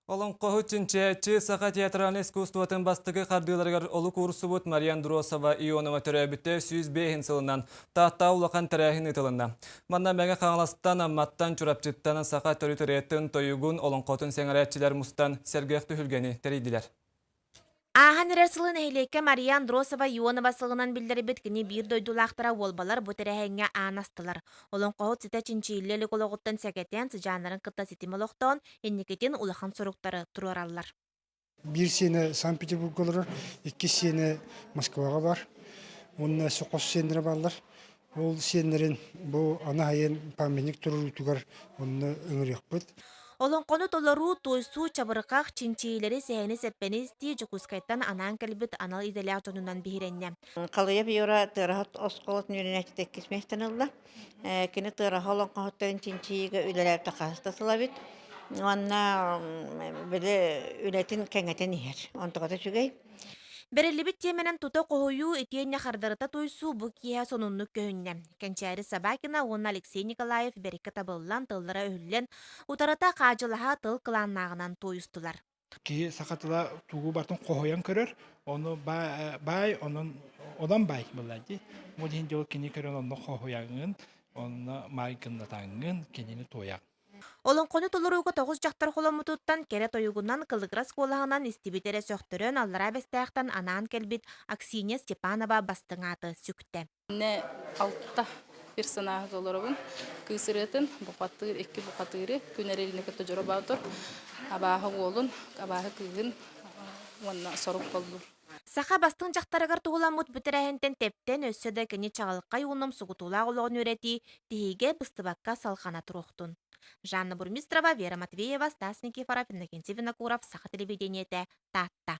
Олон қоғы чинче сақа театральный искусствотын бастығы қардыларғар олы курсы бұд Мариян Дросова Ионова төрәбітті 105 сылынан тақта улақан тәрәхін ұтылында. Манна мәңі қаңластан амматтан чурапчыттан сақа төрі-төреттін тойығын олон қотын сәңірәтчілер мұстан сәргеқті хүлгені тәрейділер. Ахан рәсілін әйлейке Мариян Дросова Ионова сылынан білдері біткіні бір дойдулақтыра олбалар бұтырәхәңе анастылар. Олон қоғыт сіті чинчийлелік олығыттан сәкетен сыжанларын қытта сетіміліқтон, еннекетен улахан сұруқтары тұраралар. Bir sene Sankt-Peterburg olur, 2 sene Moskva'ga var. Onun soqos senere barlar. Ol senlerin bu ana hayın paminik turur tugar onu ömür yapıt. Олон қону толару тойсу чабырқақ чинчийлері сәйіні сәппені сти жүкускайттан анан кәлбіт анал иделяқ жонунан бейренне. Қалыя бейора тырахат осқолот нүрінәті теккесмехтен ылла. Кені тыраха олон қағыттарын чинчиігі үлелер тақасты сылабит. Онна білі үлетін кәңетен ехер. Онтығаты жүгей. Берелибит теменен тута қойу етейіне қардарыта тойсу бұ кия сонунну көхінне. Кәнчәрі Сабакина, он Алексей Николаев берекі табыллан тылдыра өйлен, утарата қажылаға тыл қыланнағынан тойыстылар. Ки сақатыла тугу бартын қохоян көрөр, оны бай, одан бай бұлады. Мөлген жол кені көрін оны қохояңын, оны майгындатаңын, кенені тояң. Олон қону толыруғы 9 жақтар қоламытуттан кере тойығынан кылыграс қолағынан истибитере сөқтірін аллара бәстәқтан анан келбит Аксинья Степанова бастыңаты сүкті. Не алтта персонаж олорабын кысыретін бұқатыр, екі бұқатыры күнереліне көтті жұры баутыр. Абағы олын, абағы күйін онына сорып қолдыр. Саха бастың жақтарығар туғыламыт бүтірәхентен тептен өссөді кені чағылыққа юным сұғытулақ олығын өреті тегеге бұстыбаққа салқана тұруқтын. Жанна Бурмистрова, Вера Матвеева, Стас Никифоров, Иннокентий Винокуров, Саха телевидениеті, Татта.